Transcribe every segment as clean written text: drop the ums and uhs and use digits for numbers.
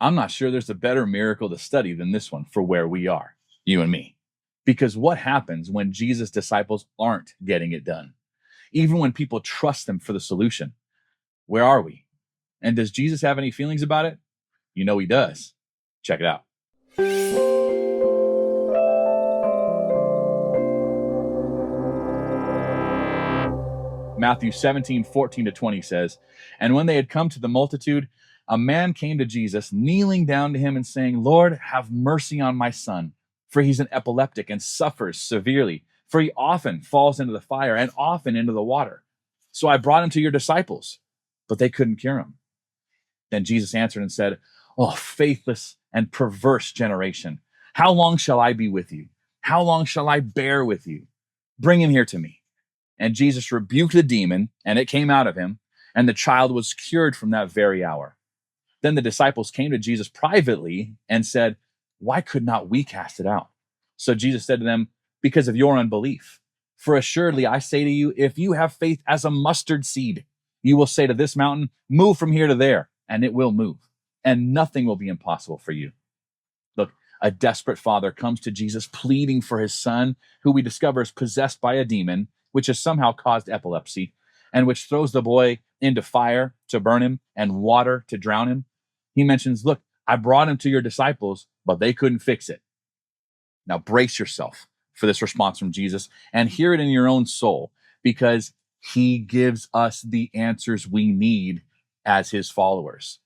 I'm not sure there's a better miracle to study than this one for where we are, you and me. Because what happens when Jesus' disciples aren't getting it done? Even when people trust them for the solution, where are we? And does Jesus have any feelings about it? You know he does. Check it out. Matthew 17:14-20 says, "And when they had come to the multitude, a man came to Jesus, kneeling down to him and saying, 'Lord, have mercy on my son, for he's an epileptic and suffers severely. For he often falls into the fire and often into the water. So I brought him to your disciples, but they couldn't cure him.' Then Jesus answered and said, 'Oh, faithless and perverse generation, how long shall I be with you? How long shall I bear with you? Bring him here to me.' And Jesus rebuked the demon, and it came out of him, and the child was cured from that very hour. Then the disciples came to Jesus privately and said, 'Why could not we cast it out?' So Jesus said to them, 'Because of your unbelief. For assuredly I say to you, if you have faith as a mustard seed, you will say to this mountain, move from here to there, and it will move, and nothing will be impossible for you.'" Look, a desperate father comes to Jesus pleading for his son, who we discover is possessed by a demon, which has somehow caused epilepsy, and which throws the boy into fire to burn him and water to drown him. He mentions, "Look, I brought him to your disciples, but they couldn't fix it." Now brace yourself for this response from Jesus and hear it in your own soul, because he gives us the answers we need as his followers.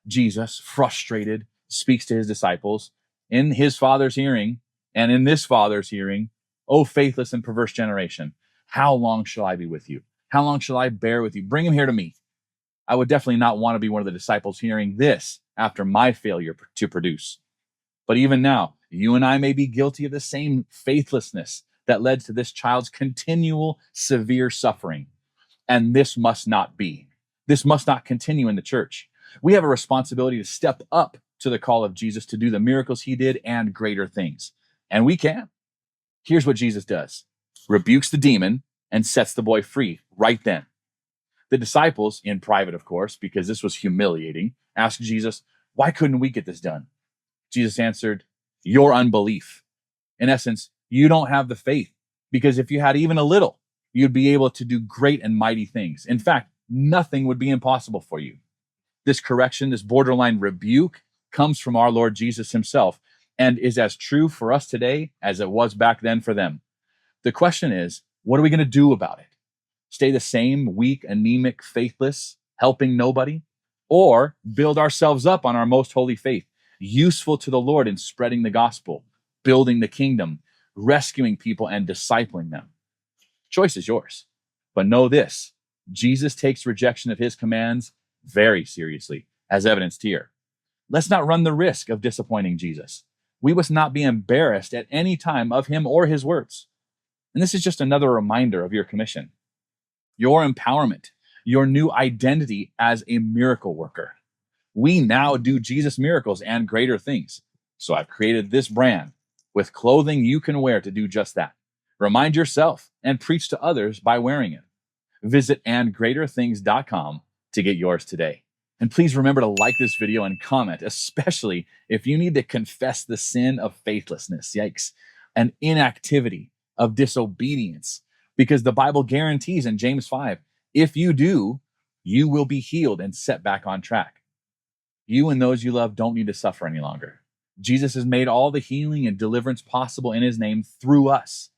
Jesus, frustrated, speaks to his disciples in his father's hearing and in this father's hearing, "O faithless and perverse generation, how long shall I be with you? How long shall I bear with you? Bring him here to me." I would definitely not want to be one of the disciples hearing this after my failure to produce. But even now, you and I may be guilty of the same faithlessness that led to this child's continual severe suffering. And this must not be. This must not continue in the church. We have a responsibility to step up to the call of Jesus to do the miracles he did and greater things. And we can. Here's what Jesus does: rebukes the demon and sets the boy free right then. The disciples, in private, of course, because this was humiliating, asked Jesus, "Why couldn't we get this done?" Jesus answered, "Your unbelief." In essence, you don't have the faith, because if you had even a little, you'd be able to do great and mighty things. In fact, nothing would be impossible for you. This correction, this borderline rebuke, comes from our Lord Jesus himself and is as true for us today as it was back then for them. The question is, what are we going to do about it? Stay the same, weak, anemic, faithless, helping nobody? Or build ourselves up on our most holy faith, useful to the Lord in spreading the gospel, building the kingdom, rescuing people, and discipling them? Choice is yours. But know this: Jesus takes rejection of his commands very seriously, as evidenced here. Let's not run the risk of disappointing Jesus. We must not be embarrassed at any time of him or his words. And this is just another reminder of your commission, your empowerment, your new identity as a miracle worker. We now do Jesus miracles and greater things. So I've created this brand with clothing you can wear to do just that. Remind yourself and preach to others by wearing it. Visit andgreaterthings.com to get yours today. And please remember to like this video and comment, especially if you need to confess the sin of faithlessness, yikes, and inactivity, of disobedience, because the Bible guarantees in James 5, if you do, you will be healed and set back on track. You and those you love don't need to suffer any longer. Jesus has made all the healing and deliverance possible in his name through us.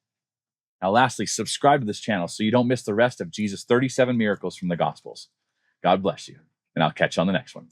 Now, lastly, subscribe to this channel so you don't miss the rest of Jesus' 37 miracles from the Gospels. God bless you, and I'll catch you on the next one.